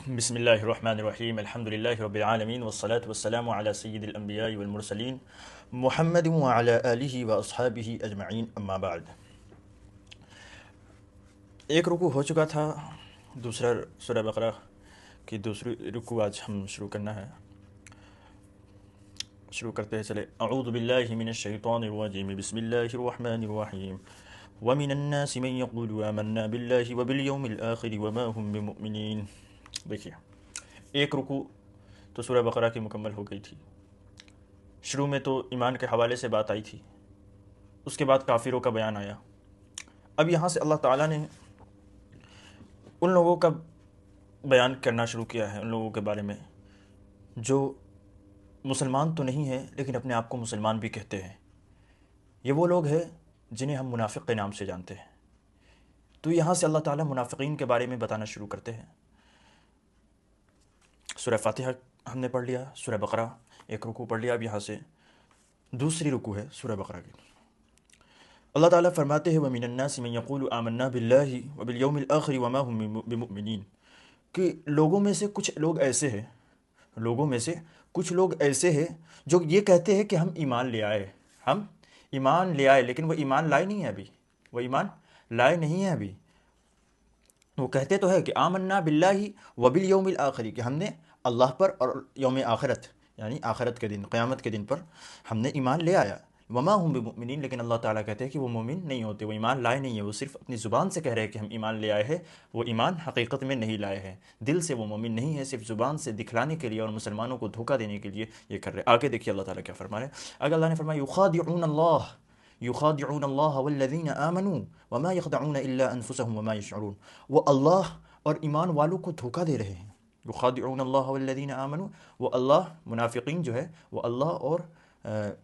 بسم اللہ الرحمن الرحیم الحمد للہ رب العالمین والصلاة والسلام علی سید الانبیاء والمرسلین محمد وعلی آلہ واصحابہ اجمعین اما بعد۔ ایک رکوع ہو چکا تھا، دوسرا سورہ بقرہ کی دوسری رکوع آج ہم شروع کرنا ہے۔ شروع کرتے ہیں، چلے اعوذ باللہ من الشیطان الرجیم بسم اللہ الرحمن الرحیم ومن الناس من يقول آمنا باللہ وبالیوم الآخر وما هم بمؤمنین۔ دیکھیے، ایک رکوع تو سورہ بقرہ کی مکمل ہو گئی تھی۔ شروع میں تو ایمان کے حوالے سے بات آئی تھی، اس کے بعد کافروں کا بیان آیا۔ اب یہاں سے اللہ تعالیٰ نے ان لوگوں کا بیان کرنا شروع کیا ہے، ان لوگوں کے بارے میں جو مسلمان تو نہیں ہیں لیکن اپنے آپ کو مسلمان بھی کہتے ہیں۔ یہ وہ لوگ ہیں جنہیں ہم منافق کے نام سے جانتے ہیں۔ تو یہاں سے اللہ تعالیٰ منافقین کے بارے میں بتانا شروع کرتے ہیں۔ سورہ فاتحہ ہم نے پڑھ لیا، سورہ بقرہ ایک رکوع پڑھ لیا، اب یہاں سے دوسری رکوع ہے سورہ بقرہ کی۔ اللہ تعالیٰ فرماتے ہیں وَمِنَ النَّاسِ مَن يَقُولُ آمَنَّا بِاللَّهِ وَبِالْيَوْمِ الْآخِرِ وَمَا هُم بِمُؤْمِنِينَ، کہ لوگوں میں سے کچھ لوگ ایسے ہیں، لوگوں میں سے کچھ لوگ ایسے ہیں جو یہ کہتے ہیں کہ ہم ایمان لے آئے، ہم ایمان لے آئے، لیکن وہ ایمان لائے نہیں ہیں ابھی، وہ ایمان لائے نہیں ہیں ابھی۔ وہ کہتے تو ہے کہ آمنا باللہ وبالیوم الآخر، کہ ہم نے اللہ پر اور یوم آخرت یعنی آخرت کے دن، قیامت کے دن پر ہم نے ایمان لے آیا۔ وما ہم بمؤمنین، لیکن اللہ تعالیٰ کہتے ہیں کہ وہ مومن نہیں ہوتے، وہ ایمان لائے نہیں ہیں، وہ صرف اپنی زبان سے کہہ رہے ہیں کہ ہم ایمان لے آئے ہیں، وہ ایمان حقیقت میں نہیں لائے ہیں، دل سے وہ مومن نہیں ہے، صرف زبان سے دکھلانے کے لیے اور مسلمانوں کو دھوکہ دینے کے لیے یہ کر رہے ہیں۔ آگے دیکھیے اللہ تعالیٰ کیا فرما رہے ہیں۔ اگر اللہ نے فرمایا یخادعون اللہ، یخادعون اللہ والذین آمنوا وما یخدعون الا انفسهم وما یشعرون، وہ اللہ اور ایمان والوں کو دھوکہ دے رہے ہیں۔ یخادعون اللہ والذین آمنوا، وہ اللہ، منافقین جو ہے وہ اللہ اور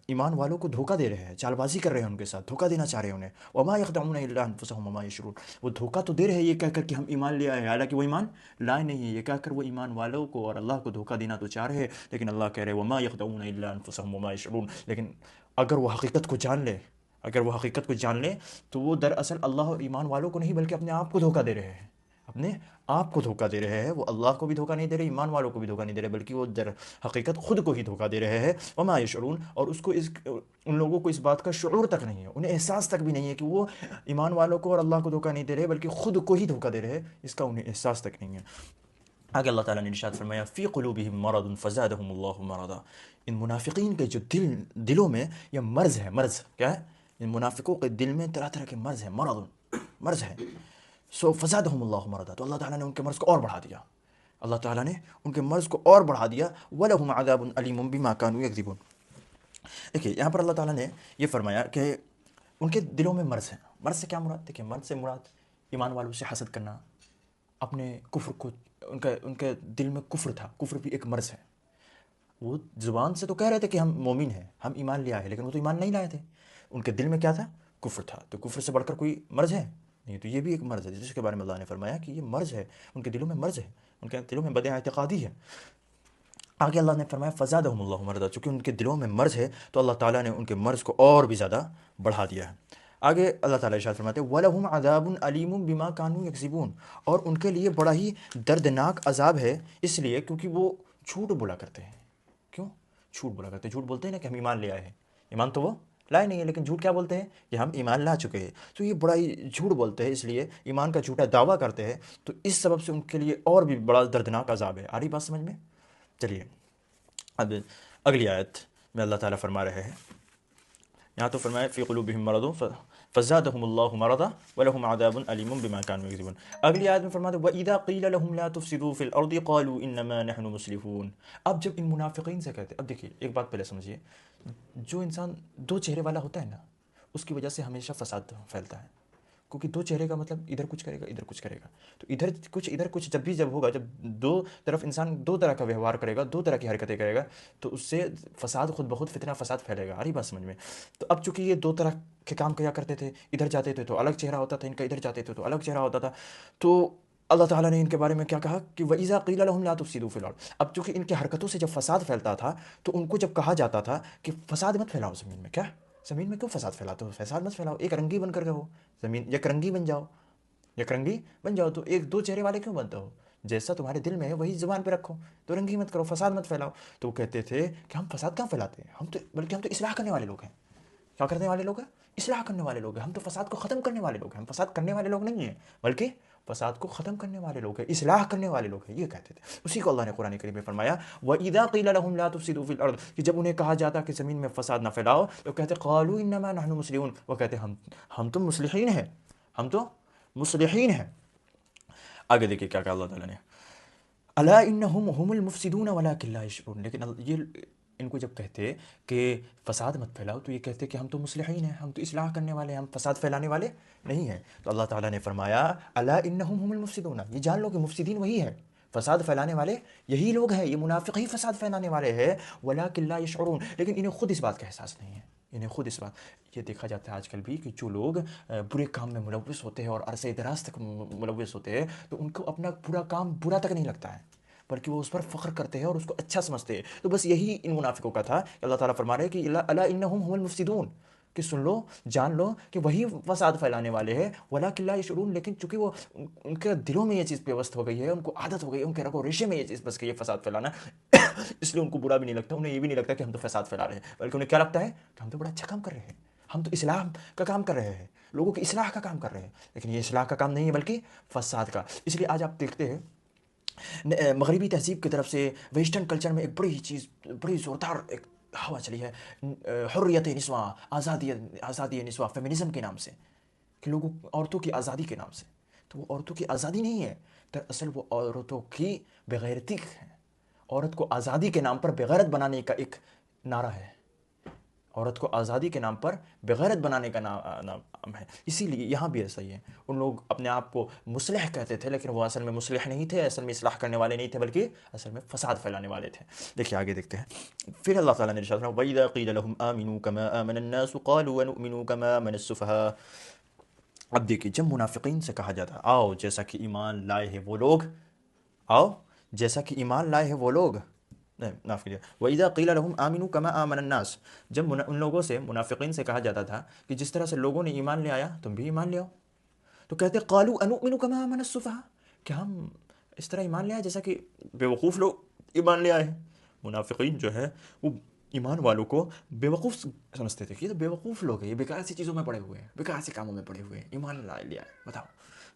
ایمان والوں کو دھوکہ دے رہے ہیں، چال بازی کر رہے ہیں ان کے ساتھ، دھوکہ دینا چاہ رہے ہیں انہیں۔ وما یخدعون الا انفسهم وما یشعرون، وہ دھوکہ تو دے رہے ہیں یہ کہہ کر کہ ہم ایمان لے آئے ہیں، حالانکہ وہ ایمان لائے نہیں ہیں، یہ کہہ کر وہ ایمان والوں کو اور اللہ کو دھوکہ دینا تو چاہ رہے ہیں، لیکن اللہ کہہ رہے وما یخدعون الا انفسهم وما یشعرون۔ لیکن اگر وہ حقیقت کو جان لے، اگر وہ حقیقت کو جان لے تو وہ دراصل اللہ اور ایمان والوں کو نہیں بلکہ اپنے آپ کو دھوکہ دے رہے ہیں، اپنے آپ کو دھوکہ دے رہے ہیں۔ وہ اللہ کو بھی دھوکہ نہیں دے رہے، ایمان والوں کو بھی دھوکہ نہیں دے رہے، بلکہ وہ در حقیقت خود کو ہی دھوکہ دے رہے ہیں۔ وما یشعرون، اور ان لوگوں کو اس بات کا شعور تک نہیں ہے، انہیں احساس تک بھی نہیں ہے کہ وہ ایمان والوں کو اور اللہ کو دھوکہ نہیں دے رہے بلکہ خود کو ہی دھوکہ دے رہے ہیں، اس کا انہیں احساس تک نہیں ہے۔ آگے اللہ تعالیٰ نے ارشاد فرمایا فی قلوبہم مرض فزادہم اللہ مرضا، ان منافقین کے جو دلوں میں یہ مرض ہے، مرض کیا ہے؟ ان منافقوں کے دل میں طرح طرح کے مرض ہیں، مرض ہے، سو فزادہم اللہ مرضا، تو اللہ تعالیٰ نے ان کے مرض کو اور بڑھا دیا، اللہ تعالیٰ نے ان کے مرض کو اور بڑھا دیا۔ وَلَهُمْ عَذَابٌ أَلِيمٌ بِمَا كَانُوا يَكْذِبُونَ۔ دیکھیے یہاں پر اللہ تعالیٰ نے یہ فرمایا کہ ان کے دلوں میں مرض ہے۔ مرض سے کیا مراد؟ دیکھیے مرض سے مراد ایمان والوں سے حسد کرنا، اپنے کفر کو، ان کے دل میں کفر تھا، کفر بھی ایک مرض ہے۔ وہ زبان سے تو کہہ رہے تھے کہ ہم مومن ہیں، ہم ایمان لے آئے ہیں، لیکن وہ تو ایمان نہیں لائے تھے، ان کے دل میں کیا تھا؟ کفر تھا۔ تو کفر سے بڑھ کر کوئی مرض ہے نہیں، تو یہ بھی ایک مرض ہے جس کے بارے میں اللہ نے فرمایا کہ یہ مرض ہے، ان کے دلوں میں مرض ہے، ان کے دلوں میں بد اعتقادی ہے۔ آگے اللہ نے فرمایا فزادہم اللہ مرضا، چونکہ ان کے دلوں میں مرض ہے تو اللہ تعالیٰ نے ان کے مرض کو اور بھی زیادہ بڑھا دیا ہے۔ آگے اللہ تعالیٰ ارشاد فرماتے ہیں وَلَهُمْ عَذَابٌ أَلِيمٌ بِمَا كَانُوا يَكْذِبُونَ، اور ان کے لیے بڑا ہی دردناک عذاب ہے، اس لیے کیونکہ وہ جھوٹ بولا کرتے ہیں۔ کیوں جھوٹ بولا کرتے ہیں؟ جھوٹ بولتے ہیں نا کہ ہم ایمان لے آئے ہیں، ایمان تو وہ لائے نہیں ہے، لیکن جھوٹ کیا بولتے ہیں کہ ہم ایمان لا چکے ہیں، تو یہ بڑا ہی جھوٹ بولتے ہیں، اس لیے ایمان کا جھوٹا دعویٰ کرتے ہیں، تو اس سبب سے ان کے لیے اور بھی بڑا دردناک عذاب ہے۔ آ رہی بات سمجھ میں؟ چلیے اب اگلی آیت میں اللہ تعالیٰ فرما رہے ہیں، یہاں تو فرمایا فی قلوبہم مرض فزادہم اللہ مرضا ولہم عذاب علیم بما کانوا یکذبون۔ اگلی آیت میں فرماتے وَإِذَا قِیلَ لَهُمْ لَا تُفْسِدُوا فِي الْأَرْضِ قَالُوا إِنَّمَا نَحْنُ مُصْلِحُونَ۔ اب جب ان منافقین سے کہتے، اب دیکھیے ایک بات پہلے سمجھیے، جو انسان دو چہرے والا ہوتا ہے نا، اس کی وجہ سے ہمیشہ فساد پھیلتا ہے، کیونکہ دو چہرے کا مطلب ادھر کچھ کرے گا ادھر کچھ کرے گا، تو ادھر کچھ جب ہوگا، جب دو طرف انسان دو طرح کا ویوہار کرے گا، دو طرح کی حرکتیں کرے گا، تو اس سے فساد خود بخود فتنہ فساد پھیلے گا۔ آ رہی بات سمجھ میں؟ تو اب چونکہ یہ دو طرح کے کام کیا کرتے تھے، ادھر جاتے تھے تو الگ چہرہ ہوتا تھا ان کا، ادھر جاتے تھے تو الگ چہرہ ہوتا تھا، تو اللہ تعالیٰ نے ان کے بارے میں کیا کہا کہ وَإِذَا قِيلَ لَهُمْ لَا تُفْسِدُوا فِي الْأَرْضِ، اب چونکہ ان کی حرکتوں سے جب فساد پھیلتا تھا تو ان کو جب کہا جاتا تھا کہ فساد مت پھیلاؤ زمین میں، کیا زمین میں کیوں فساد پھیلاتے ہو؟ فساد مت پھیلاؤ، ایک رنگی بن کر رہو، زمین یک رنگی بن جاؤ، یک رنگی بن جاؤ، تو ایک دو چہرے والے کیوں بنتے ہو؟ جیسا تمہارے دل میں ہے وہی زبان پہ رکھو، تو رنگی مت کرو، فساد مت پھیلاؤ۔ تو وہ کہتے تھے کہ ہم فساد کہاں پھیلاتے ہیں، ہم تو بلکہ ہم تو اصلاح کرنے والے لوگ ہیں۔ کیا کرنے والے لوگ ہیں؟ اصلاح کرنے والے لوگ ہیں، ہم تو فساد کو ختم کرنے والے لوگ ہیں، ہم فساد کرنے والے لوگ نہیں ہیں بلکہ فساد کو ختم کرنے والے لوگ ہیں، اصلاح کرنے والے لوگ ہیں، یہ کہتے تھے۔ اسی کو اللہ نے قرآن کریم میں فرمایا وَإِذَا قِيلَ لَهُمْ لَا تُفْسِدُوا فِي الْأَرْضِ، کہ جب انہیں کہا جاتا کہ زمین میں فساد نہ پھیلاؤ تو کہتے قَالُوا إِنَّمَا نَحْنُ مُصْلِحُونَ، وہ کہتے ہم تو مصلحین ہیں، ہم تو مصلحین ہیں۔ آگے دیکھیں کیا کہا اللہ تعالیٰ نے، الا انہم هم المفسدون ولکن لا یشعرون، لیکن یہ ان کو جب کہتے کہ فساد مت پھیلاؤ تو یہ کہتے کہ ہم تو مصلحین ہیں، ہم تو اصلاح کرنے والے ہیں، ہم فساد پھیلانے والے نہیں ہیں۔ تو اللہ تعالیٰ نے فرمایا الا انہم هم المفسدون، یہ جان لو کہ مفسدین وہی ہے، فساد پھیلانے والے یہی لوگ ہیں، یہ منافق ہی فساد پھیلانے والے ہیں، ولکن لا یشعرون، لیکن انہیں خود اس بات کا احساس نہیں ہے، انہیں خود اس بات، یہ دیکھا جاتا ہے آج کل بھی کہ جو لوگ برے کام میں ملوث ہوتے ہیں اور عرصہ دراز تک ملوث ہوتے ہیں تو ان کو اپنا برا کام برا تک نہیں لگتا ہے بلکہ وہ اس پر فخر کرتے ہیں اور اس کو اچھا سمجھتے ہیں۔ تو بس یہی ان منافقوں کا تھا کہ اللہ تعالیٰ فرما رہے ہیں کہ الا انہم هم المفسدون، کہ سن لو جان لو کہ وہی فساد پھیلانے والے ہیں، ولکن لا یشعرون، لیکن چونکہ وہ ان کے دلوں میں یہ چیز پیوست ہو گئی ہے، ان کو عادت ہو گئی ہے، ان کے رگ و ریشے میں یہ چیز بس کہ یہ فساد پھیلانا اس لیے ان کو برا بھی نہیں لگتا، انہیں یہ بھی نہیں لگتا کہ ہم تو فساد پھیلا رہے ہیں، بلکہ انہیں کیا لگتا ہے کہ ہم تو بڑا اچھا کام کر رہے ہیں، ہم تو اصلاح کا کام کر رہے ہیں، لوگوں کی اصلاح کا کام کر رہے ہیں، لیکن یہ اصلاح کا کام نہیں ہے بلکہ فساد کا۔ اس لیے آج آپ دیکھتے ہیں مغربی تہذیب کی طرف سے ویسٹرن کلچر میں ایک بڑی چیز، بڑی زوردار ایک ہوا چلی ہے، حریت نسواں، آزادی نسواں، فیمنزم کے نام سے، کہ لوگوں عورتوں کی آزادی کے نام سے۔ تو وہ عورتوں کی آزادی نہیں ہے، دراصل وہ عورتوں کی بغیرتی ہے، عورت کو آزادی کے نام پر بغیرت بنانے کا ایک نعرہ ہے، عورت کو آزادی کے نام پر بغیرت بنانے کا نام ہے۔ اسی لیے یہاں بھی ایسا ہی ہے، ان لوگ اپنے آپ کو مصلح کہتے تھے لیکن وہ اصل میں مصلح نہیں تھے، اصل میں اصلاح کرنے والے نہیں تھے بلکہ اصل میں فساد پھیلانے والے تھے۔ دیکھیے آگے دیکھتے ہیں، پھر اللہ تعالیٰ نے ارشاد فرمایا وَإِذَا قِيلَ لَهُمْ آمِنُوا كَمَا آمَنَ النَّاسُ قَالُوا وَنُؤْمِنُ كَمَا آمَنَ السُّفَهَاءُ۔ اب دیکھیے جب منافقین سے کہا جاتا آؤ جیسا کہ ایمان لائے ہیں وہ لوگ، آؤ جیسا کہ ایمان لائے ہیں وہ لوگ، معاف کیجیے، وَإِذَا قِيلَ لَهُمْ آمِنُوا كَمَا آمَنَ النَّاسُ، جب ان لوگوں سے، منافقین سے کہا جاتا تھا کہ جس طرح سے لوگوں نے ایمان لے آیا تم بھی ایمان لے آؤ، تو کہتے قالوا انؤمن كما آمن السفهاء، کہ ہم اس طرح ایمان لے آئے جیسا کہ بیوقوف لوگ ایمان لے آئے ہیں۔ منافقین جو ہے وہ ایمان والوں کو بیوقوف سمجھتے تھے کہ یہ تو بیوقوف لوگ ہیں، یہ بیکار سی چیزوں میں پڑے ہوئے ہیں، بیکار سے کاموں میں پڑے ہوئے ہیں، ایمان لے آئے، بتاؤ۔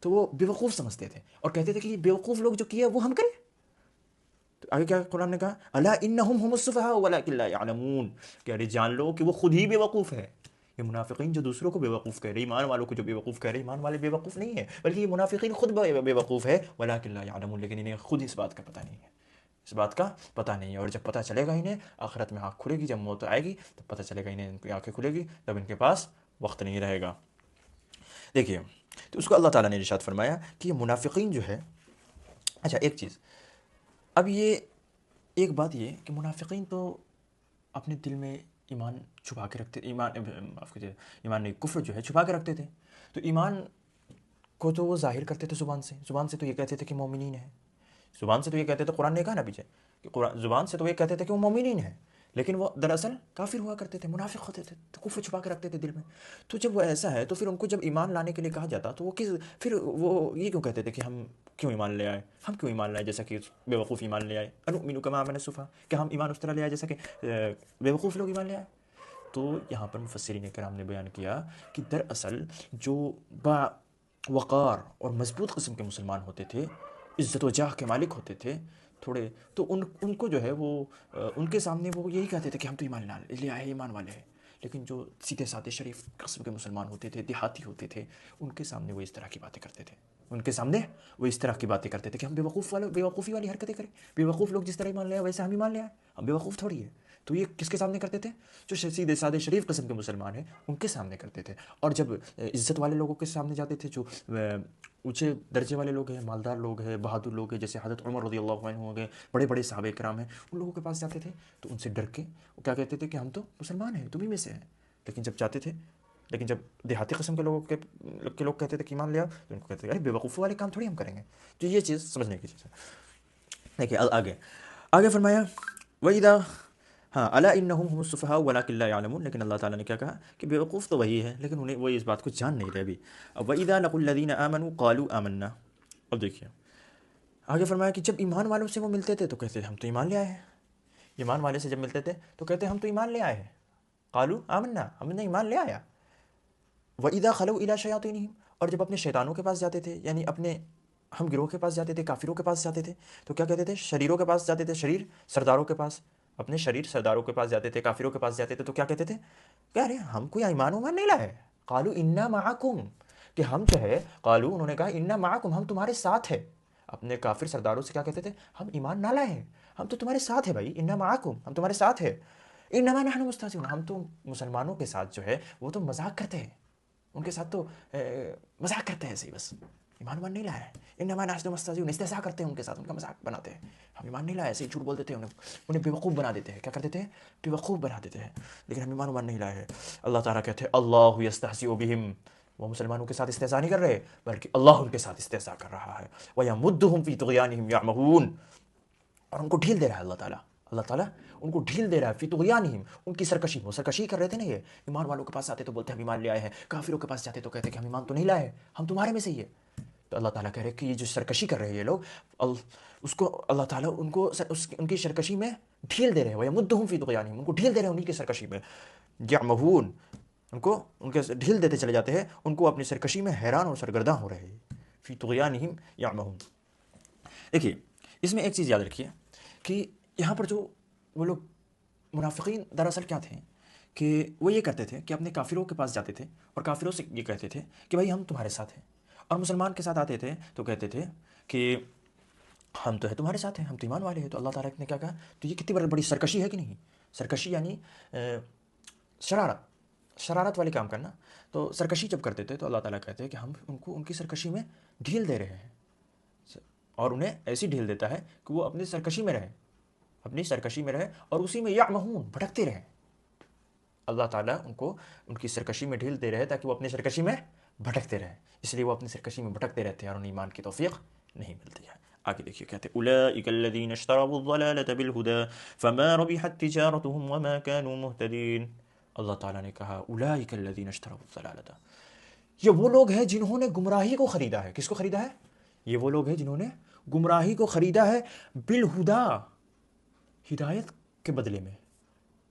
تو وہ بیوقوف سمجھتے تھے اور کہتے تھے کہ یہ بیوقوف لوگ جو کیا وہ ہم کریں۔ تو آگے کیا قرآن نے کہا الا انہم هم السفهاء ولکن لا يعلمون، کہ ارے جان لو کہ وہ خود ہی بیوقوف ہے۔ یہ منافقین جو دوسروں کو بیوقوف کہہ رہے، ایمان والوں کو جو بیوقوف کہہ رہے، ایمان والے بیوقوف نہیں ہیں بلکہ یہ منافقین خود بیوقوف ہے، ولکن لا يعلمون، لیکن انہیں خود اس بات کا پتہ نہیں ہے، اس بات کا پتہ نہیں ہے۔ اور جب پتہ چلے گا انہیں، آخرت میں آنکھ کھلے گی، جب موت آئے گی تب پتہ چلے گا انہیں، ان کی آنکھیں کھلے گی تب ان کے پاس وقت نہیں رہے گا۔ دیکھیے تو اس کو اللہ تعالیٰ نے ارشاد فرمایا کہ یہ منافقین جو ہے، اچھا ایک چیز، اب یہ ایک بات یہ کہ منافقین تو اپنے دل میں ایمان چھپا کے رکھتے، معاف کیجیے، ایمان نہیں، کفر جو ہے چھپا کے رکھتے تھے۔ تو ایمان کو تو وہ ظاہر کرتے تھے زبان سے تو یہ کہتے تھے کہ مومنین ہیں، زبان سے تو یہ کہتے تھے، قرآن نے کہا نا پیچھے کہ زبان سے تو یہ کہتے تھے کہ وہ مومنین ہیں، لیکن وہ دراصل کافر ہوا کرتے تھے، منافق ہوتے تھے، تو کفر چھپا کے رکھتے تھے دل میں۔ تو جب وہ ایسا ہے تو پھر ان کو جب ایمان لانے کے لیے کہا جاتا تو وہ پھر وہ یہ کیوں کہتے تھے کہ ہم کیوں ایمان لے آئے، ہم کیوں ایمان لائے جیسا کہ بیوقوف ایمان لے آئے، انؤمن کما آمن السفہاء، کہ ہم ایمان اس طرح لے آئے جیسا کہ بیوقوف لوگ ایمان لے آئے۔ تو یہاں پر مفسرین کرام نے بیان کیا کہ دراصل جو با وقار اور مضبوط قسم کے مسلمان ہوتے تھے، عزت و جاہ کے مالک ہوتے تھے تھوڑے، تو ان کو جو ہے وہ ان کے سامنے وہ یہی کہتے تھے کہ ہم تو ایمان لے آئے، ایمان والے ہیں، لیکن جو سیدھے سادے شریف قسم کے مسلمان ہوتے تھے، دیہاتی ہوتے تھے، ان کے سامنے وہ اس طرح کی باتیں کرتے تھے، ان کے سامنے وہ اس طرح کی باتیں کرتے تھے کہ ہم بیوقوفی والی حرکتیں کریں، بیوقوف لوگ جس طرح ایمان لے آئے ویسے ہم ایمان لے آئے، ہم بیوقوف تھوڑی ہے۔ تو یہ کس کے سامنے کرتے تھے؟ جو سیدھے سادے شریف قسم کے مسلمان ہیں ان کے سامنے کرتے تھے۔ اور جب عزت والے لوگوں کے سامنے جاتے تھے، جو اونچے درجے والے لوگ ہیں، مالدار لوگ ہیں، بہادر لوگ ہیں، جیسے حضرت عمر رضی اللہ عنہ ہو گئے، بڑے بڑے صحابہ کرام ہیں، ان لوگوں کے پاس جاتے تھے تو ان سے ڈر کے وہ کیا کہتے تھے کہ ہم تو مسلمان ہیں، تمہیں میں سے ہیں، لیکن جب دیہاتی قسم کے لوگ کہتے تھے کہ ایمان لیا تو ان کو کہتے تھے ارے بیوقوفی والے کام تھوڑی ہم کریں گے۔ تو یہ چیز سمجھنے کی چیز ہے۔ دیکھیے آگے فرمایا وَإِذَا ہاں الا انہم هم السفہاء ولکن لا يعلمون، لیکن اللہ تعالیٰ نے کیا کہا کہ بیوقوف تو وہی ہے لیکن انہیں وہ اس بات کو جان نہیں رہے ابھی۔ اب وَإِذَا لَقُوا الَّذِينَ آمَنُوا قَالُوا آمَنَّا، اب دیکھیے آگے فرمایا کہ جب ایمان والوں سے وہ ملتے تھے تو کہتے تھے ہم تو ایمان لے آئے ہیں. ایمان والے سے جب ملتے تھے تو کہتے ہم تو ایمان لے آئے ہیں. قالو آمنا، ہم نے ایمان لے آیا. وَإِذَا خَلَوْا إِلَىٰ شَيَاطِينِهِمْ، اور جب اپنے شیطانوں کے پاس جاتے تھے، یعنی اپنے ہم گروہ کے پاس جاتے تھے، کافروں کے پاس جاتے تھے، تو کیا کہتے تھے؟ شریروں کے پاس جاتے تھے، شریر سرداروں کے پاس، اپنے شریر سرداروں کے پاس جاتے تھے، کافروں کے پاس جاتے تھے تو کیا کہتے تھے؟ کہ ارے ہم کوئی ایمان ومان نہیں لائے. قالو انا معکم، کہ ہم جو ہے، قالو انہوں نے کہا انا معکم، ہم تمہارے ساتھ ہیں. اپنے کافر سرداروں سے کیا کہتے تھے؟ ہم ایمان نہ لائے ہیں، ہم تو تمہارے ساتھ ہیں بھائی، انا معکم، ہم تمہارے ساتھ ہیں. انما نحن مستہزئون، ہم تو مسلمانوں کے ساتھ جو ہے وہ تو مذاق کرتے ہیں، ان کے ساتھ تو مذاق کرتے ہیں، صحیح، بس ایمان ومان نہیں لایا ہے. انما نحن مستہزئون، استہزاء کرتے ہیں ان کے ساتھ، ان کا مذاق بناتے ہیں. ہم ایمان نہیں لائے، ایسے ہی جھوٹ بول دیتے ہیں، انہیں بیوقوف بنا دیتے ہیں. کیا کر دیتے ہیں؟ بیوقوف بنا دیتے ہیں، لیکن ہم ایمان ومان نہیں لائے ہیں. اللہ تعالیٰ کہتے ہیں اللہ یستہزئ بہم، وہ مسلمانوں کے ساتھ استہزاء نہیں کر رہے بلکہ اللہ ان کے ساتھ استہزاء کر رہا ہے. وَيَمُدُّهُمْ فِي طُغْيَانِهِمْ يَعْمَهُونَ، اور ان کو ڈھیل دے رہا ہے اللہ تعالیٰ. اللہ تعالیٰ ان کو ڈھیل دے رہا ہے فی طغیانہم، ان کی سرکشی میں. وہ سرکشی کر رہے تھے نا، یہ ایمان والوں کے پاس آتے تو بولتے ہم ایمان لے آئے ہیں، کافروں کے پاس جاتے تو کہتے کہ ہم ایمان تو نہیں لائے، ہم تمہارے میں سے ہی ہے. تو اللہ تعالیٰ کہہ رہے کہ یہ جو سرکشی کر رہے ہیں یہ لوگ، اس کو اللہ تعالیٰ ان کو ان کی سرکشی میں ڈھیل دے رہے ہیں. وَيَمُدُّهُمْ فِي طُغْيَانِهِمْ، ان کو ڈھیل دے رہے ہیں ان کی سرکشی میں. يَعْمَهُونَ، ان کے ڈھیل دیتے چلے جاتے ہیں، ان کو اپنی سرکشی میں حیران اور سرگرداں ہو رہے ہیں. فی طغیانہم یعمہون. دیکھیے اس میں ایک چیز یاد رکھیے کہ یہاں پر جو وہ لوگ منافقین دراصل کیا تھے کہ وہ یہ کرتے تھے کہ اپنے کافروں کے پاس جاتے تھے اور کافروں سے یہ کہتے تھے کہ بھائی ہم تمہارے ساتھ ہیں، اور مسلمان کے ساتھ آتے تھے تو کہتے تھے کہ ہم تو ہے تمہارے ساتھ ہیں، ہم تو ایمان والے ہیں. تو اللہ تعالیٰ نے کیا کہا؟ تو یہ کتنی بڑی سرکشی ہے کہ نہیں؟ سرکشی یعنی شرارت والے کام کرنا. تو سرکشی جب کرتے تھے تو اللہ تعالیٰ کہتے ہیں کہ ہم ان کو ان کی سرکشی میں ڈھیل دے رہے ہیں، اور انہیں ایسی ڈھیل دیتا ہے کہ وہ اپنی سرکشی میں رہیں، اپنی سرکشی میں رہے اور اسی میں یعمہون، بھٹکتے رہیں. اللہ تعالیٰ ان کو ان کی سرکشی میں ڈھیل دے رہے تاکہ وہ اپنی سرکشی میں بھٹکتے رہیں، اس لیے وہ اپنی سرکشی میں بھٹکتے رہتے ہیں اور انہیں ایمان کی توفیق نہیں ملتی ہے. آگے دیکھیے کہتے ہیں اولئک الذین اشتروا الضلالة بالهدى فما ربحت تجارتهم وما كانوا مهتدین. اللہ تعالیٰ نے کہا اولئک الذین اشتروا الضلالة، یہ وہ لوگ ہیں جنہوں نے گمراہی کو خریدا ہے. کس کو خریدا ہے؟ یہ وہ لوگ ہیں جنہوں نے گمراہی کو خریدا ہے بالہدا، ہدایت کے بدلے میں.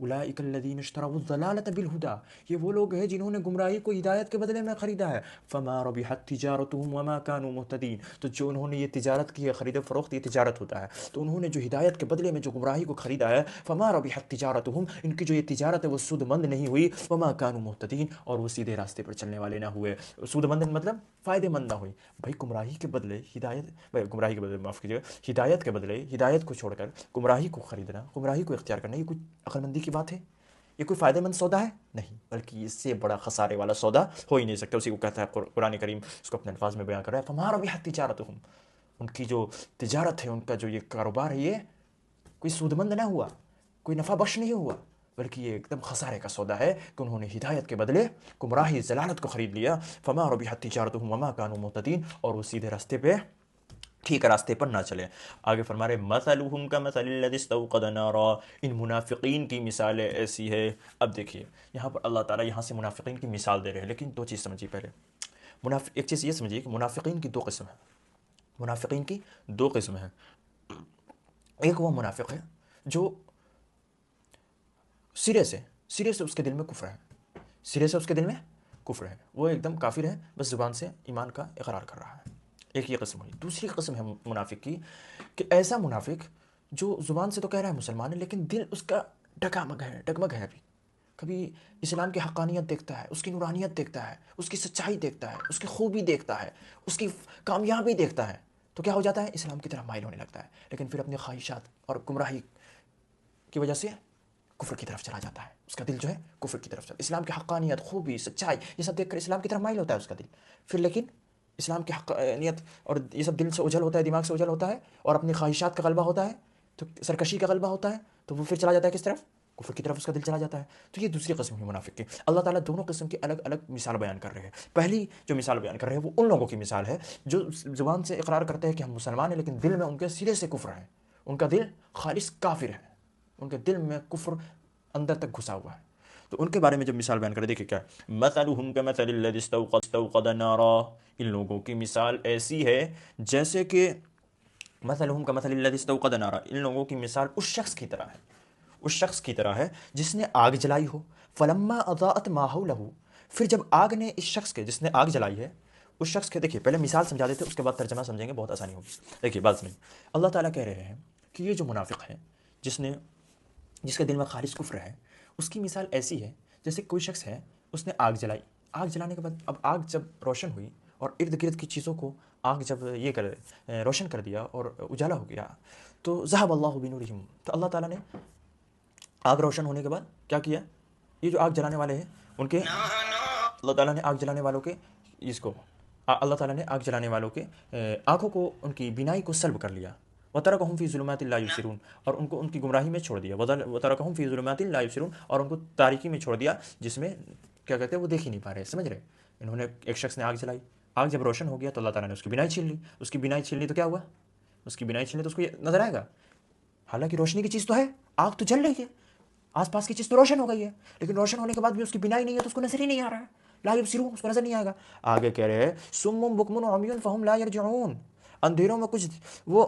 اولئک الذین اشتروا الضلالۃ بالہدی، یہ وہ لوگ ہیں جنہوں نے گمراہی کو ہدایت کے بدلے میں خریدا ہے. فما ربحت تجارتهم وما كانوا مهتدین، تو جو انہوں نے یہ تجارت کی ہے، خرید و فروخت یہ تجارت ہوتا ہے، تو انہوں نے جو ہدایت کے بدلے میں جو گمراہی کو خریدا ہے، فما ربحت تجارتهم، ان کی جو یہ تجارت ہے وہ سود مند نہیں ہوئی. وما كانوا مهتدین، اور وہ سیدھے راستے پر چلنے والے نہ ہوئے. سود مند مطلب فائدے مند نہ ہوئی. بھائی گمراہی کے بدلے گمراہی کے بدلے معاف کیجیے، ہدایت کے بدلے ہدایت کو چھوڑ کر گمراہی کو خریدنا، گمراہی کو اختیار کرنا، یہ کوئی عقل مندی کی بات ہے؟ یہ کوئی فائدہ مند سودا ہے؟ نہیں، بلکہ اس سے بڑا خسارے والا سودا ہو ہی نہیں سکتا. اسی کو کہتا ہے قرآن کریم، اس کو اپنے الفاظ میں بیان کر رہا ہے فما ربحت تجارتهم، ان کی جو تجارت ہے، ان کا جو یہ کاروبار ہے، یہ کوئی سود مند نہ ہوا، کوئی نفع بخش نہیں ہوا، بلکہ یہ ایک دم خسارے کا سودا ہے کہ انہوں نے ہدایت کے بدلے گمراہی ضلالت کو خرید لیا. فما ربحت تجارتهم وما كانوا مهتدین، اور وہ سیدھے راستے پہ ٹھیک راستے پر نہ چلیں. آگے فرما رہے مثلهم كمثل الذي استوقد نارا، ان منافقین کی مثالیں ایسی ہے. اب دیکھیے یہاں پر اللہ تعالیٰ یہاں سے منافقین کی مثال دے رہے ہیں، لیکن دو چیز سمجھیے پہلے. ایک چیز یہ سمجھیے کہ منافقین کی دو قسم ہیں. منافقین کی دو قسم ہیں. ایک وہ منافق ہے جو سرے سے اس کے دل میں کفر ہے، سرے سے اس کے دل میں کفر ہے، وہ ایک دم کافر ہے، بس زبان سے ایمان کا اقرار کر رہا ہے. ایک یہ قسم ہوئی. دوسری قسم ہے منافق کی کہ ایسا منافق جو زبان سے تو کہہ رہا ہے مسلمان ہے، لیکن دل اس کا ڈگمگ ہے. کبھی اسلام کی حقانیت دیکھتا ہے، اس کی نورانیت دیکھتا ہے، اس کی سچائی دیکھتا ہے، اس کی خوبی دیکھتا ہے، اس کی کامیابی دیکھتا ہے، تو کیا ہو جاتا ہے؟ اسلام کی طرف مائل ہونے لگتا ہے. لیکن پھر اپنی خواہشات اور گمراہی کی وجہ سے کفر کی طرف چلا جاتا ہے. اس کا دل جو ہے کفر کی طرف چلا، اسلام کی حقانیت، خوبی، سچائی یہ سب دیکھ کر اسلام کی طرف مائل ہوتا ہے اس کا دل. پھر لیکن اسلام کی حقانیت اور یہ سب دل سے اوجھل ہوتا ہے، دماغ سے اوجھل ہوتا ہے، اور اپنی خواہشات کا غلبہ ہوتا ہے، تو سرکشی کا غلبہ ہوتا ہے، تو وہ پھر چلا جاتا ہے کس طرف؟ کفر کی طرف اس کا دل چلا جاتا ہے. تو یہ دوسری قسم ہے منافق کی. اللہ تعالیٰ دونوں قسم کی الگ الگ مثال بیان کر رہے ہیں. پہلی جو مثال بیان کر رہے ہیں وہ ان لوگوں کی مثال ہے جو زبان سے اقرار کرتے ہیں کہ ہم مسلمان ہیں، لیکن دل میں ان کے سرے سے کفر ہے، ان کا دل خالص کافر ہے، ان کے دل میں کفر اندر تک گھسا ہوا ہے. تو ان کے بارے میں جب مثال بیان کرے، دیکھیں کیا مثلهم كمثل الذي استوقد نارا، ان لوگوں کی مثال ایسی ہے جیسے کہ مثلہم کمثل الذی استوقد نارا، ان لوگوں کی مثال اس شخص کی طرح ہے، اس شخص کی طرح ہے جس نے آگ جلائی ہو، فلما اضاءت ما حولہ، پھر جب آگ نے اس شخص کے، جس نے آگ جلائی ہے اس شخص کے، دیکھیے پہلے مثال سمجھا دیتے اس کے بعد ترجمہ سمجھیں گے، بہت آسانی ہوگی۔ دیکھیے بات سنیں، اللہ تعالیٰ کہہ رہے ہیں کہ یہ جو منافق ہے، جس کے دل میں خالص کفر ہے، اس کی مثال ایسی ہے جیسے کوئی شخص ہے، اس نے آگ جلائی، آگ جلانے کے بعد اب آگ جب روشن ہوئی اور ارد گرد کی چیزوں کو آگ جب روشن کر دیا اور اجالا ہو گیا، تو ذہب اللہ بنورہم، تو اللہ تعالیٰ نے آگ روشن ہونے کے بعد کیا کیا، یہ جو آگ جلانے والے ہیں ان کے، اللہ تعالیٰ نے آگ جلانے والوں کے اللہ تعالیٰ نے آگ جلانے والوں کے آنکھوں کو، ان کی بینائی کو سلب کر لیا، وَتَرَكَهُمْ فِي ظُلُمَاتٍ لَا يُبْصِرُونَ، اور ان کو ان کی گمراہی میں چھوڑ دیا، وَتَرَكَهُمْ فِي ظُلُمَاتٍ لَا يُبْصِرُونَ، اور ان کو تاریکی میں چھوڑ دیا جس میں کیا کہتے ہیں وہ دیکھ ہی نہیں پا رہے، سمجھ رہے؟ انہوں نے، ایک شخص نے آگ جلائی، آگ جب روشن ہو گیا تو اللہ تعالیٰ نے اس کی بینائی چھین لی، اس کی بینائی چھین لی تو کیا ہوا، اس کی بینائی چھین لی تو اس کو یہ نظر آئے گا، حالانکہ روشنی کی چیز تو ہے، آگ تو جل رہی ہے، آس پاس کی چیز تو روشن ہو گئی ہے، لیکن روشن ہونے کے بعد بھی اس کی بینائی نہیں ہے تو اس کو نظر ہی نہیں آ رہا ہے، لا یبصرون، اس کو نظر نہیں آئے گا۔ آگے کہہ رہے ہیں سم بکم عمی فہم لا یرجعون، اندھیروں میں کچھ وہ،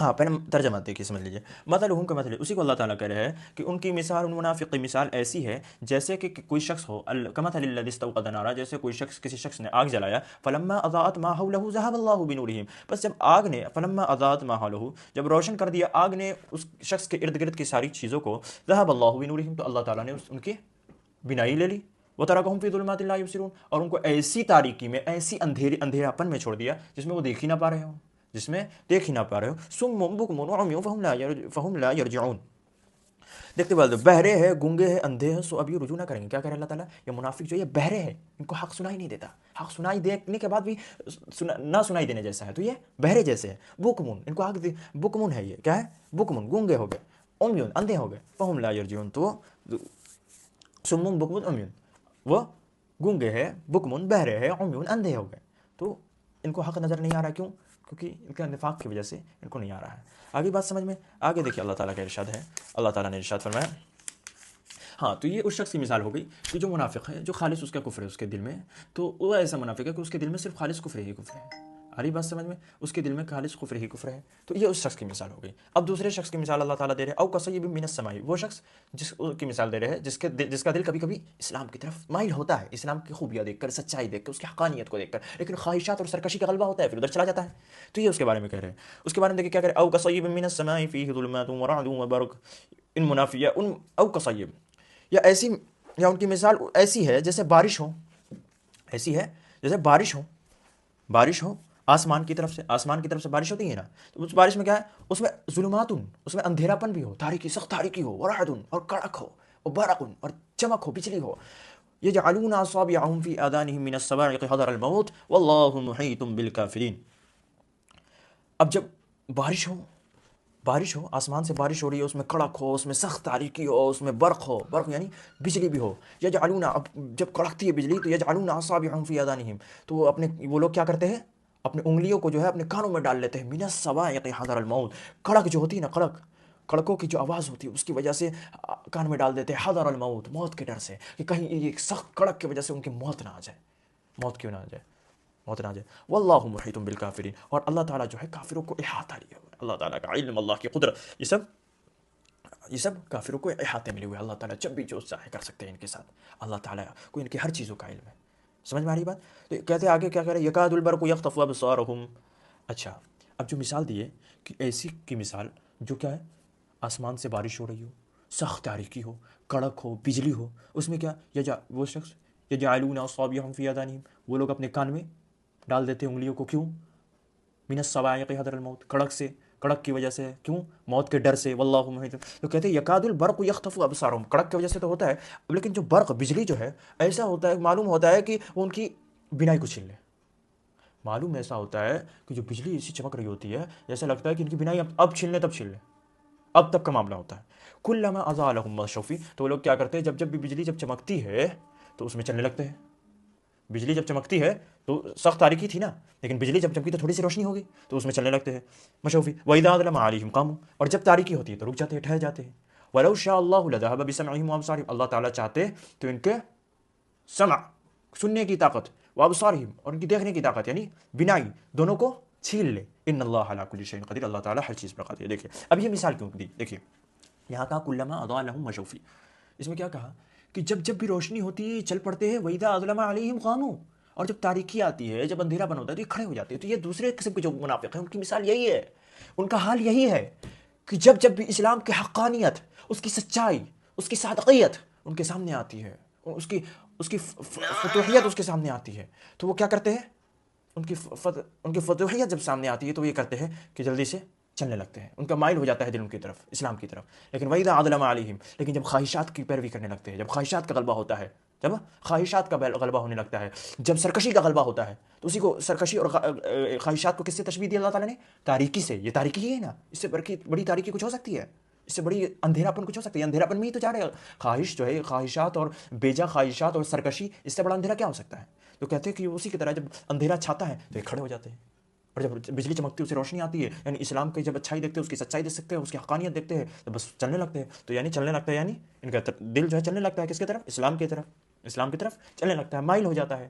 ہاں پہلے ترجمہ دیکھیے سمجھ لیجیے، مثلہم کمثل، اسی کو اللہ تعالیٰ کہہ رہے ہیں کہ ان کی مثال، ان منافق کی مثال ایسی ہے جیسے کہ کوئی شخص ہو، کمثل الذی استوقد نارا، جیسے کوئی شخص، کسی شخص نے آگ جلایا، فلما اضاءت ما حولہ ذهب اللہ بنورہم، بس جب آگ نے، فلما اضاءت ما حولہ، جب روشن کر دیا آگ نے اس شخص کے ارد گرد کی ساری چیزوں کو، ذهب اللہ بنورہم، تو اللہ تعالیٰ نے ان کی بینائی لے لی، وَتَرَكَهُمْ فِي ظُلُمَاتٍ لَا يُبْصِرُونَ، اور ان کو ایسی تاریکی میں، ایسی اندھیراپن میں چھوڑ دیا جس میں وہ دیکھ ہی نہ پا رہے ہوں، جس میں دیکھ ہی نہ پا رہے ہو، سُمٌّ بُكْمٌ عُمْيٌ فَهُمْ لَا يَرْجِعُونَ، دیکھتے بات، بہرے ہیں، گونگے ہیں، اندھے ہیں، سو اب یہ رجوع نہ کریں گے۔ کیا کہہ رہے اللہ تعالیٰ، یہ منافق جو یہ بہرے ہیں، ان کو حق سنائی نہیں دیتا، حق سنائی دینے کے بعد بھی نہ سنائی دینے جیسا ہے، تو یہ بہرے جیسے ہے، بُكْمٌ، ان کو حق بُكْمٌ ہے، یہ کیا ہے، بُكْمٌ، گونگے ہو گئے، عُمْيٌ، اندھے ہو گئے، فَهُمْ لَا يَرْجِعُونَ، تو سُمٌّ بُكْمٌ عُمْيٌ، وہ گونگے ہیں، بکمن بہرے ہیں، عمیون اندھے ہو گئے، تو ان کو حق نظر نہیں آ رہا، کیوں؟ کیونکہ ان کے نفاق کی وجہ سے ان کو نہیں آ رہا ہے۔ آگے بات سمجھ میں، آگے دیکھیے اللہ تعالیٰ کا ارشاد ہے، اللہ تعالیٰ نے ارشاد فرمایا، ہاں تو یہ اس شخص کی مثال ہو گئی کہ جو منافق ہے، جو خالص اس کا کفر ہے اس کے دل میں، تو وہ ایسا منافق ہے کہ اس کے دل میں صرف خالص کفر ہی کفر ہے، آ رہی بات سمجھ میں، اس کے دل میں خالص کفر ہی کفر ہے، تو یہ اس شخص کی مثال ہو گئی۔ اب دوسرے شخص کی مثال اللہ تعالیٰ دے رہے ہیں، او کصیب من السماء، وہ شخص جس کی مثال دے رہے ہیں جس کا دل کبھی کبھی اسلام کی طرف مائل ہوتا ہے، اسلام کی خوبیاں دیکھ کر، سچائی دیکھ کر، اس کی حقانیت کو دیکھ کر، لیکن خواہشات اور سرکشی کا غلبہ ہوتا ہے، پھر ادھر چلا جاتا ہے، تو یہ اس کے بارے میں کہہ رہے ہیں۔ اس کے بارے میں دیکھیں کیا کہہ رہے ہیں، او کصیب من السماء فیہ ظلمات ورعد وبرق، ان منافیہ ان، او کصیب، یا ایسی، یا ان کی مثال ایسی ہے جیسے بارش ہو، ایسی ہے جیسے بارش ہو آسمان کی طرف سے بارش ہوتی ہے نا، تو اس بارش میں کیا ہے، اس میں ظلمات، اس میں اندھیرا پن بھی ہو، تاریکی، سخت تاریکی ہو، ورعد، اور کڑک ہو، اور برق، اور چمک ہو، بجلی ہو، یجعلون اصابعهم فی آذانهم من الصواعق حذر الموت واللہ محیط بالکافرین۔ اب جب بارش ہو، آسمان سے بارش ہو رہی ہے، اس میں کڑک ہو، اس میں سخت تاریکی ہو، اس میں برق ہو، برق یعنی بجلی بھی ہو، یجعلون، اب جب کڑکتی ہے بجلی تو یجعلون اصابعهم فی آذانهم، تو وہ لوگ کیا کرتے ہیں، اپنے انگلیوں کو جو ہے اپنے کانوں میں ڈال لیتے ہیں، من الصواعق حذر الموت، کڑک جو ہوتی ہے نا، کڑکوں کی جو آواز ہوتی ہے اس کی وجہ سے کان میں ڈال دیتے ہیں، حذر الموت، موت کے ڈر سے، کہ کہیں یہ سخت کڑک کی وجہ سے ان کی موت نہ آ جائے، موت نہ آ جائے، واللہ محیط بالکافرین، اور اللہ تعالیٰ جو ہے کافروں کو احاطہ لیے ہوئے، اللہ تعالیٰ کا علم، اللہ کی قدرت، یہ سب کافروں کو احاطے ملے ہوئے، اللہ تعالیٰ جب بھی جو چاہے کر سکتے ہیں ان کے ساتھ، اللہ تعالیٰ کو ان کی ہر چیزوں کا علم ہے، سمجھ میں آ رہی بات؟ تو کہتے ہیں آگے کیا کہہ رہے ہیں، یکاد البرق یخطف ابصارهم، اچھا اب جو مثال دی ہے کہ ایسی کی مثال جو کیا ہے، آسمان سے بارش ہو رہی ہو، سخت تاریکی ہو، کڑک ہو، بجلی ہو، اس میں کیا، وہ شخص، یجعلون اصابعهم فی آذانہم، وہ لوگ اپنے کان میں ڈال دیتے ہیں انگلیوں کو، کیوں، من الصواعق حذر الموت، کڑک کی وجہ سے، کیوں، موت کے ڈر سے، واللہ محیط، تو کہتے ہیں یکاد البرق یخطف ابصارهم، کڑک کی وجہ سے تو ہوتا ہے، اب لیکن جو برق، بجلی جو ہے، ایسا ہوتا ہے، معلوم ہوتا ہے کہ وہ ان کی بینائی کو چھین لے، معلوم ایسا ہوتا ہے کہ جو بجلی ایسی چمک رہی ہوتی ہے جیسا لگتا ہے کہ ان کی بینائی اب چھین لے، تب چھین لے، اب تک کا معاملہ ہوتا ہے، کلما اضاء لهم مشوا فیہ، تو وہ لوگ کیا کرتے ہیں، جب بھی بجلی جب چمکتی ہے تو اس میں چلنے لگتے ہیں، بجلی جب چمکتی ہے تو سخت تاریکی تھی نا، لیکن بجلی جب چمکی تو تھوڑی سی روشنی ہوگی تو اس میں چلنے لگتے ہیں، مشوفی وَإِذَا أَظْلَمَ عَلَيْهِمْ قَامُوا، اور جب تاریکی ہوتی ہے تو رک جاتے ہیں، ٹھہر جاتے ہیں، وَلَوْ شَاءَ اللَّهُ لَذَهَبَ بِسَمْعِهِمْ وَأَبْصَارِهِمْ، اللہ تعالیٰ چاہتے تو ان کے سمع، سننے کی طاقت، وابصارہم، اور ان کی دیکھنے کی طاقت یعنی بینائی، دونوں کو چھین لے. ان اللہ علی کل شیء قدیر، اللہ تعالیٰ ہر چیز پر قادر ہے. دیکھیے اب یہ مثال کیوں دی، دیکھیے یہاں کہا کلما اضاء لهم مشوا فیہ، اس میں کیا کہا کہ جب بھی روشنی ہوتی ہے چل پڑتے ہیں. وَإِذَا أَظْلَمَ عَلَيْهِمْ قَامُوا، اور جب تاریکی آتی ہے، جب اندھیرا بن ہوتا ہے تو یہ کھڑے ہو جاتے ہیں. تو یہ دوسرے قسم کے جو منافق ہیں ان کی مثال یہی ہے، ان کا حال یہی ہے کہ جب بھی اسلام کی حقانیت، اس کی سچائی، اس کی صادقیت ان کے سامنے آتی ہے، اس کی فتوحیت اس کے سامنے آتی ہے، تو وہ کیا کرتے ہیں؟ ان کی فتوحیت جب سامنے آتی ہے تو وہ یہ کرتے ہیں کہ جلدی سے چلنے لگتے ہیں. ان کا مائل ہو جاتا ہے دل ان کی طرف، اسلام کی طرف. لیکن وَإِذَا عَظْلَمَ عَلَيْهِمْ، لیکن جب خواہشات کی پیروی کرنے لگتے ہیں، جب خواہشات کا غلبہ ہوتا ہے، جب خواہشات کا غلبہ ہونے لگتا ہے، جب سرکشی کا غلبہ ہوتا ہے، تو اسی کو سرکشی اور خواہشات کو کس سے تشبیہ دی اللہ تعالیٰ نے؟ تاریکی سے. یہ تاریکی ہی ہے نا، اس سے بڑی تاریکی کچھ ہو سکتی ہے؟ اس سے بڑی اندھیراپن کچھ ہو سکتا ہے؟ اندھیراپن میں ہی تو جا رہے ہیں. خواہش جو ہے، خواہشات اور بیجا خواہشات اور سرکشی، اس سے بڑا اندھیرا کیا ہو سکتا ہے؟ تو کہتے ہیں کہ اسی کی طرح جب اندھیرا چھاتا ہے تو یہ کھڑے ہو جاتے ہیں، اور جب بجلی چمکتی ہے اسے روشنی آتی ہے، یعنی اسلام کی جب اچھائی دیکھتے ہیں، اس کی سچائی دیکھ سکتے ہیں، اس کی حقانیت دیکھتے ہیں، تو بس چلنے لگتے ہیں. تو یعنی چلنے لگتا ہے، یعنی ان کا دل جو ہے چلنے لگتا ہے کس کی طرف؟ اسلام کی طرف. اسلام کی طرف چلنے لگتا ہے، مائل ہو جاتا ہے.